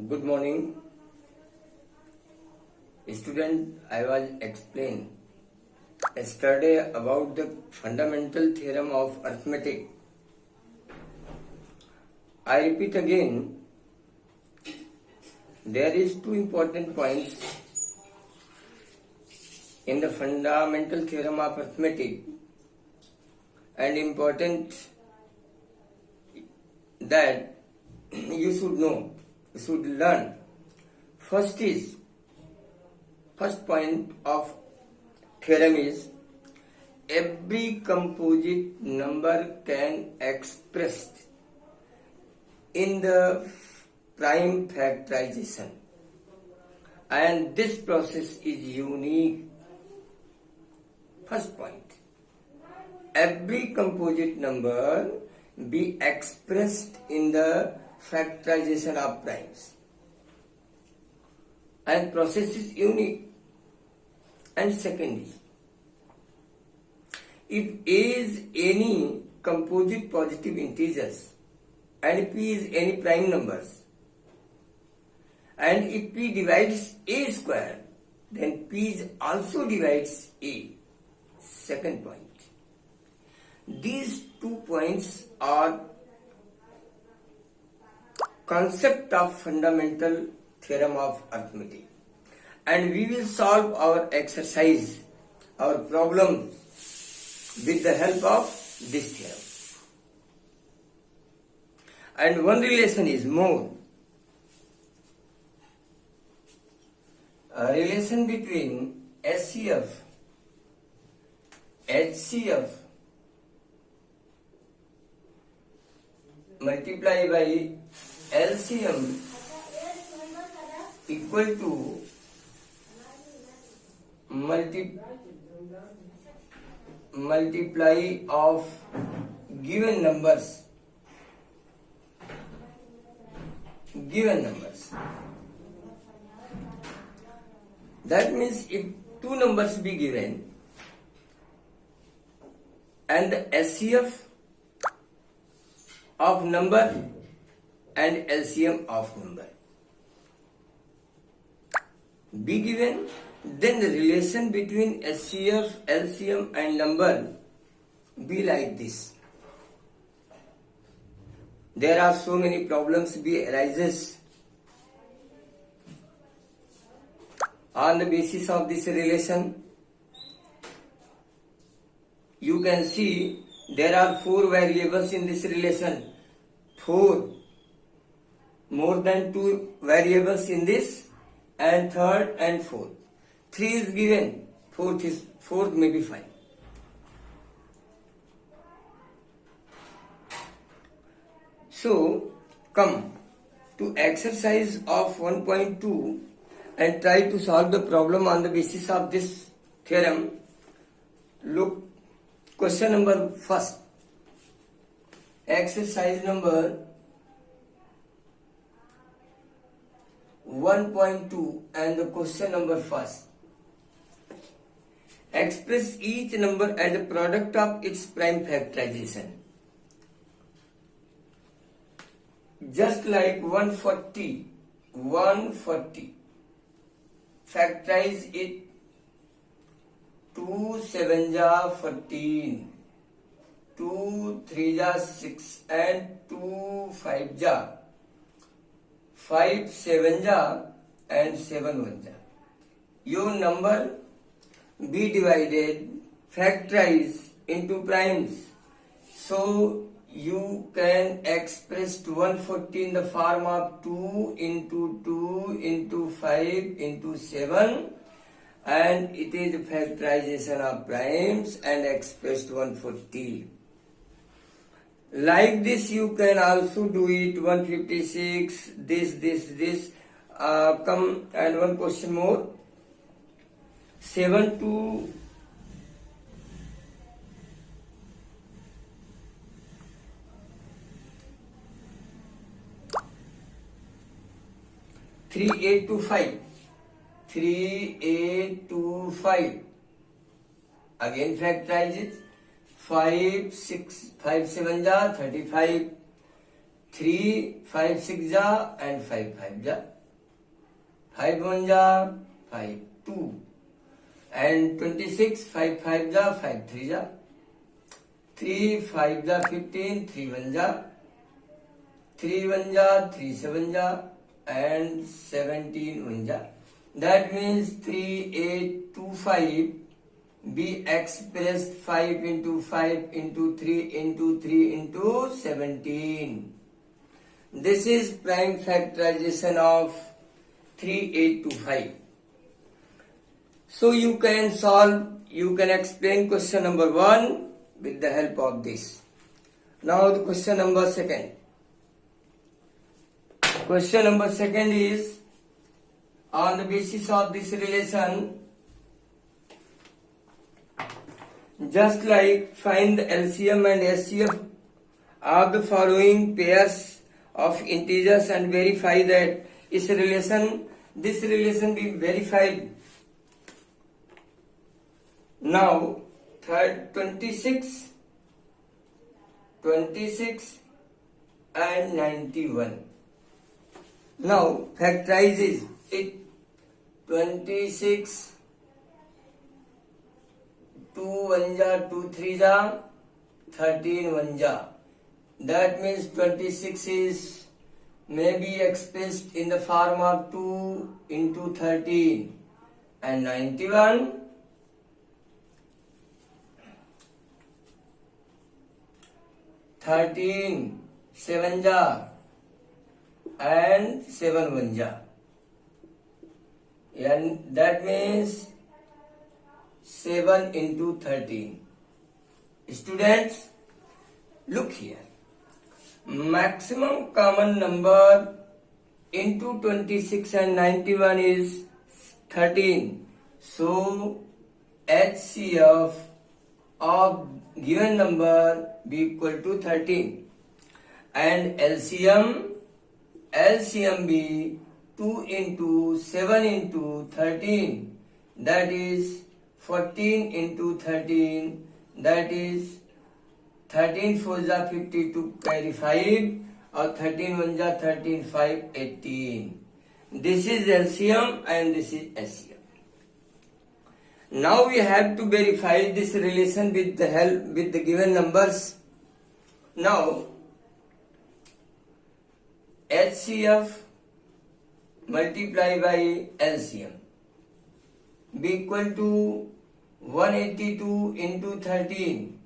Good morning, student. I was explained yesterday about the fundamental theorem of arithmetic. I repeat again, there is two important points in the fundamental theorem of arithmetic, and important that you should know, you should learn. First point of theorem is every composite number can expressed in the prime factorization, and this process is unique. First point, every composite number be expressed in the factorization of primes, and process is unique. And second is, if A is any composite positive integers and P is any prime numbers, and if P divides A square, then P also divides A. Second point. These 2 points are concept of fundamental theorem of arithmetic, and we will solve our exercise, our problem with the help of this theorem. And one relation is more. A relation between SCF, HCF multiply by LCM equal to multiply of given numbers. That means if two numbers be given and the SCF of number and LCM of number be given, then the relation between SCF, LCM and number be like this. There are so many problems be arises on the basis of this relation. You can see there are 4 variables in this relation. 4, more than 2 variables in this, and third and fourth. 3 is given, fourth may be fine. So come to exercise of 1.2 and try to solve the problem on the basis of this theorem. Look, question number first. Exercise number 1.2 and the question number first. Express each number as a product of its prime factorization. Just like 140, factorize it. 2 7 ja 14, 2 3 ja 6 and 2 5 ja 5 7 ja and 7 1 ja. Your number be divided, factorize into primes. So you can express 140 in the form of 2 into 5 into 7, and it is factorization of primes and expressed 140. Like this you can also do it. 156, this. Come and one question more. 7 to 3 8 to 5. 3 8 to 5. Again factorize it. 5 6 5 7 ja 35. 3 5 6 जा and 5 5 जा, 5 1 जा 5 2 and 26, 5 5 जा 5 3 जा, 3 5 जा 15, 3 1 जा 3 1 जा 3 7 जा and 17 1 जा. That means 3 8 2 5 be expressed 5 into 5 into 3 into 3 into 17. This is prime factorization of 3 8 2 5. So you can solve, you can explain question number 1 with the help of this. Now the question number 2. Question number 2 is, on the basis of this relation, just like find the LCM and SCF of the following pairs of integers and verify that this relation be verified. Now, third 26 and 91. Now, factorizes it. 26 2 1 जा 2 3 जा 13 1 जा. That means 26 is may be expressed in the form of 2 into 13 and 91 13 7 जा and 7 1 जा, and that means 7 into 13. Students, look here. Maximum common number into 26 and 91 is 13. So HCF of given number be equal to 13, and LCM be 2 into 7 into 13, that is 14 into 13, that is 13 4 जा 52 carry 5 और 13 1 जा 13 5 18. This is LCM and this is SCM. Now we have to verify this relation with the help with the given numbers. Now HCF multiply by LCM be equal to 182 into 13.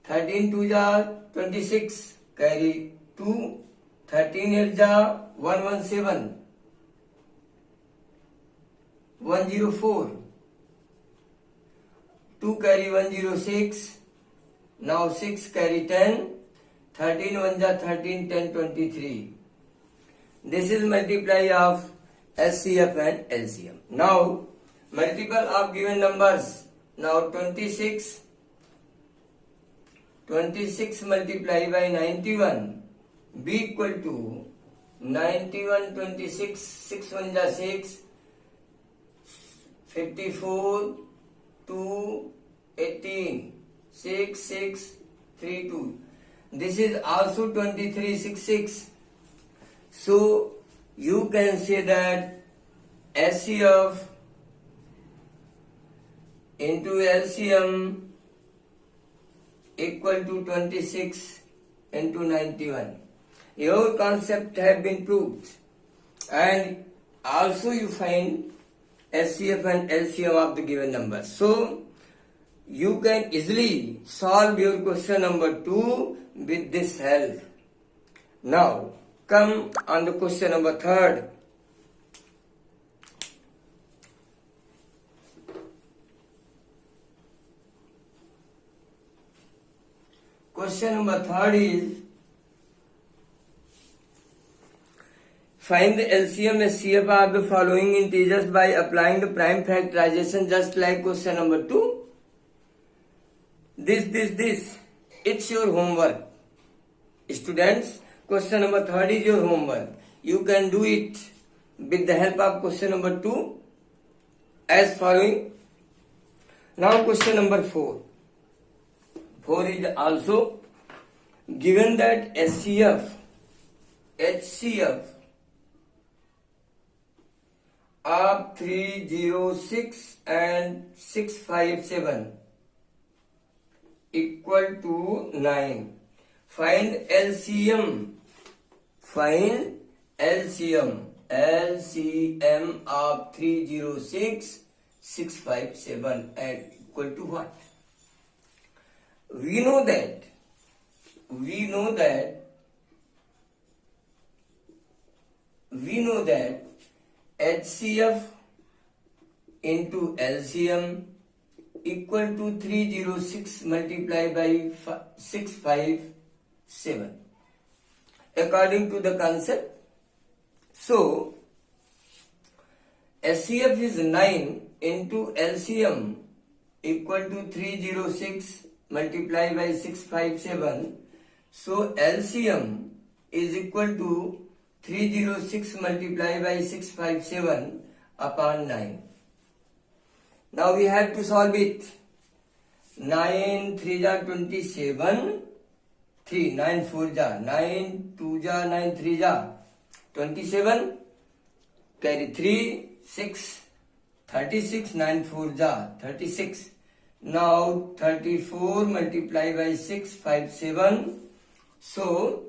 13 2 जा 26 carry 2, 13 8 जा 117 104, 2 carry 106, now 6 carry 10, 13 1 जा 13 10 23. This is multiply of SCF and LCM. Now multiple of given numbers. Now 26 multiply by 91 be equal to 91 26 6 1 जा 6 54 2 18 6 6 3 2. This is also 23 6 6. So you can say that SCF into LCM equal to 26 into 91. Your concept have been proved, and also you find SCF and LCM of the given number. So you can easily solve your question number 2 with this help. Now come on the question number 3. Question number 3 is, find the LCM SCF of the following integers by applying the prime factorization, just like question number 2. This. It's your homework. Students, question number 3 is your homework. You can do it with the help of question number 2 as following. Now question number 4. 4 is also given that SCF HCF of 306 and 657 equal to 9. Find LCM. Find LCM. LCM of 306, 657 and equal to what? We know that HCF into LCM equal to 306 multiplied by 657 according to the concept. So HCF is 9 into LCM equal to 306 multiplied by 657. So LCM is equal to 306 multiplied by 657 upon 9. Now we have to solve it. 9 3 ja 27, 3 9 4 ja 9 2 ja 9 3 ja 27, carry 3 6 36, 9 4 ja 36. Now 34 multiplied by 657. So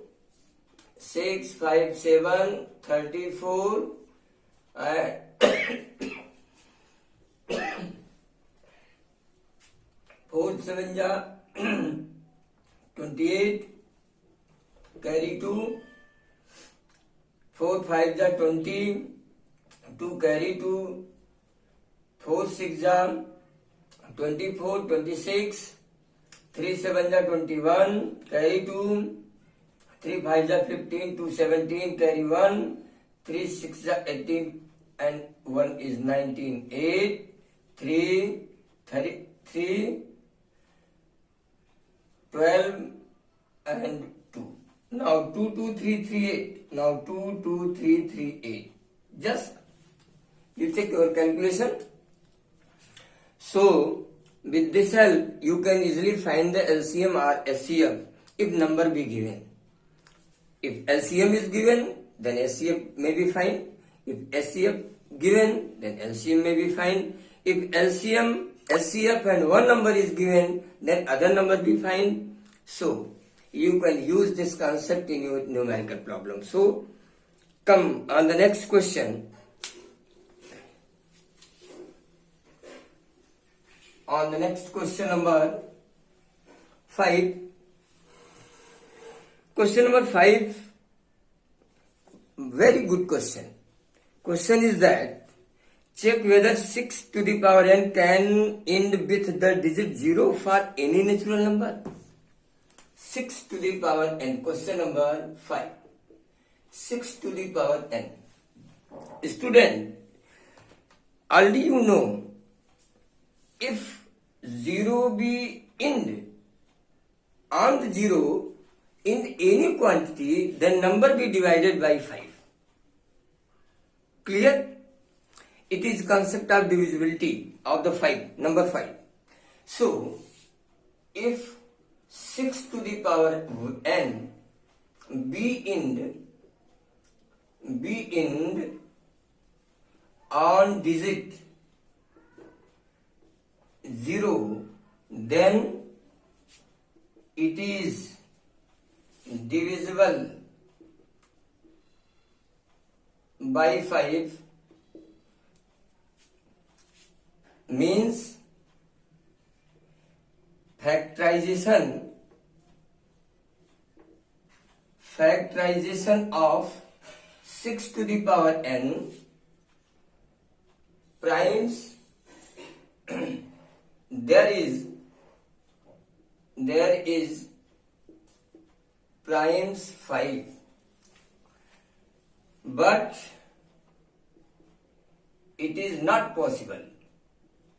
657 34 and 4 7 ja 28, carry 2, 4 5 ja 20, 2 carry 2, 4 6 ja 24, 26, 3 7 ja 21, carry 2, 3 5 ja 15, 2 17, carry 1, 3 6 ja 18 and 1 is 19, 8, 3, 33, 12 and 2. Now 2 2 3 3 8. Now 2 2 3 3 8. Just you check your calculation. So with this help you can easily find the LCM or SCF if number be given. If LCM is given, then SCF may be fine. If SCF given, then LCM may be fine. If LCM, SCF and one number is given, then other number be fine. So you can use this concept in your numerical problem. So come on the next question. On the next question number 5. Question number 5, very good question. Question is that check whether 6 to the power n can end with the digit 0 for any natural number. 6 to the power n. Question number 5. 6 to the power n. Student, already you know, if 0 be end on the 0 in any quantity, then number be divided by 5. Clear? It is concept of divisibility of the 5, number 5. So, if 6 to the power n be end on digit 0, then it is divisible by 5, means factorization of 6 to the power n primes there is primes 5, but it is not possible.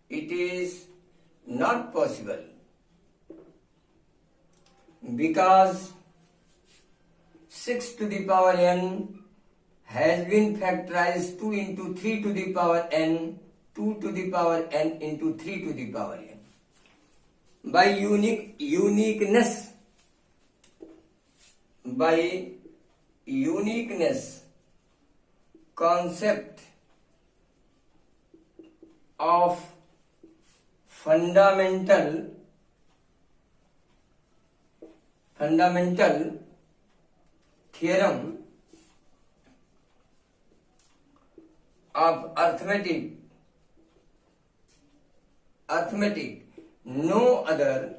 It is not possible because 6 to the power n has been factorized 2 into 3 to the power n, 2 to the power n into 3 to the power n. By uniqueness uniqueness concept of fundamental theorem of arithmetic, no other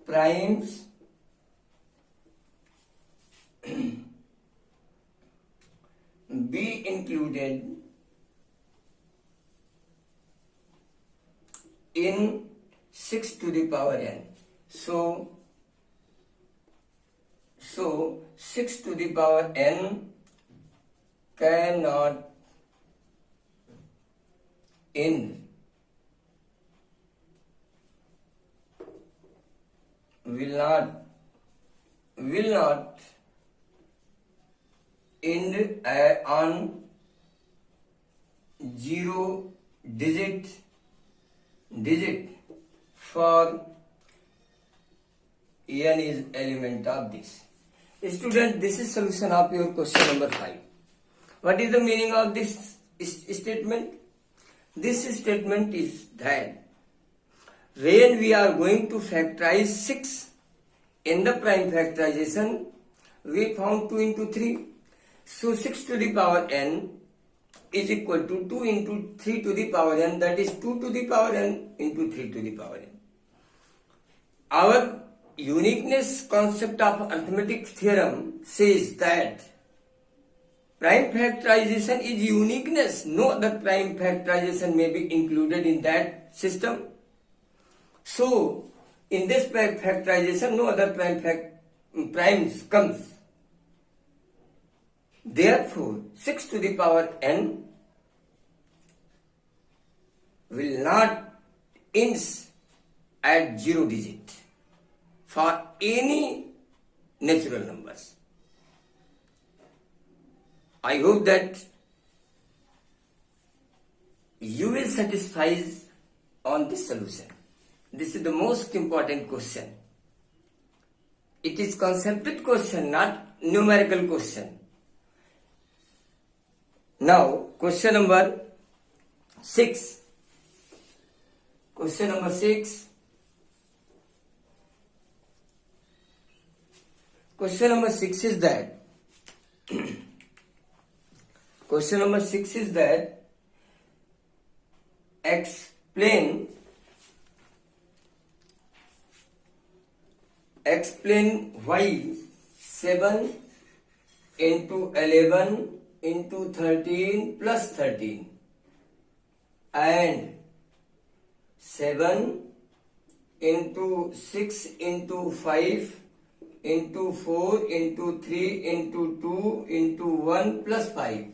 primes be included in 6 to the power n. So 6 to the power n cannot end will not end on 0 digit for n is element of this. Student, this is solution of your question number 5. What is the meaning of this statement? This statement is that when we are going to factorize 6 in the prime factorization, we found 2 into 3. So 6 to the power n is equal to 2 into 3 to the power n, that is 2 to the power n into 3 to the power n. Our uniqueness concept of arithmetic theorem says that prime factorization is uniqueness. No other prime factorization may be included in that system. So, in this factorization, no other primes comes. Therefore, 6 to the power n will not end at 0 digit for any natural numbers. I hope that you will satisfy on this solution. This is the most important question. It is concepted question, not numerical question. Now, question number 6. Question number 6. Question number 6 is that explain why 7 into 11 into 13 plus 13 and 7 into 6 into 5 into 4 into 3 into 2 into 1 plus 5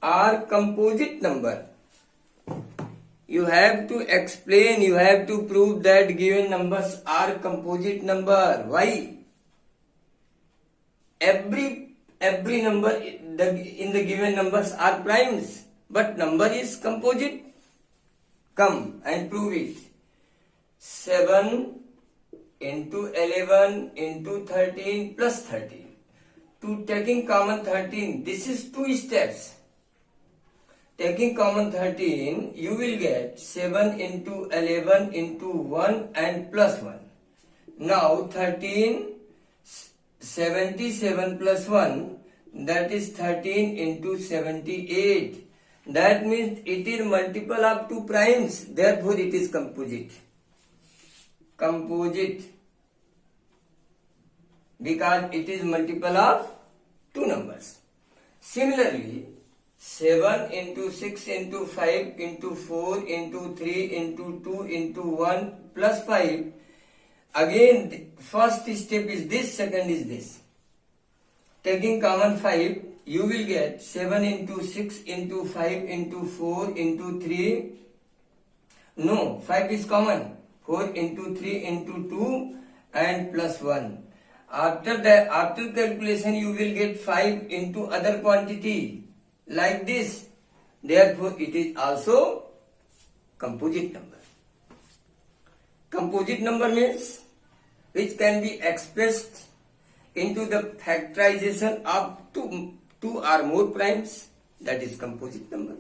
are composite number. You have to explain, you have to prove that given numbers are composite number. Why? Every number in the given numbers are primes, but number is composite. Come and prove it. 7 into 11 into 13 plus 13. To taking common 13, this is 2 steps. Taking common 13, you will get 7 into 11 into 1 and plus 1. Now 13, 77 plus 1, that is 13 into 78. That means it is multiple of 2 primes, therefore it is composite. Composite. Because it is multiple of 2 numbers. Similarly, 7 into 6 into 5 into 4 into 3 into 2 into 1 plus 5. Again, first step is this, second is this. Taking common 5, you will get 7 into 6 into 5 into 4 into 3. No, 5 is common. 4 into 3 into 2 and plus 1. After calculation, you will get 5 into other quantity like this. Therefore, it is also composite number. Composite number means which can be expressed into the factorization of two or more primes, that is composite number.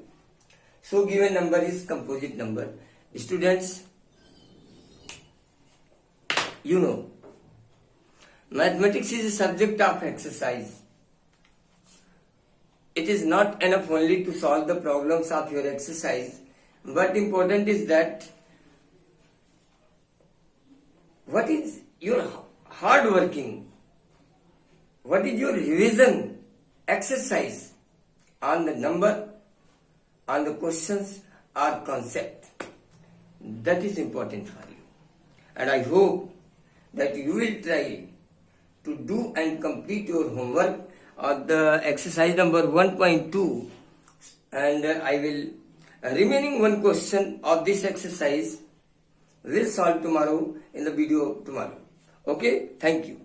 So given number is composite number. Students, you know, mathematics is a subject of exercise. It is not enough only to solve the problems of your exercise, but important is that what is your hard working, what is your revision exercise on the number, on the questions or concept. That is important for you. And I hope that you will try to do and complete your homework on the exercise number 1.2, and I will remaining one question of this exercise will solve tomorrow in the video tomorrow. Okay, thank you.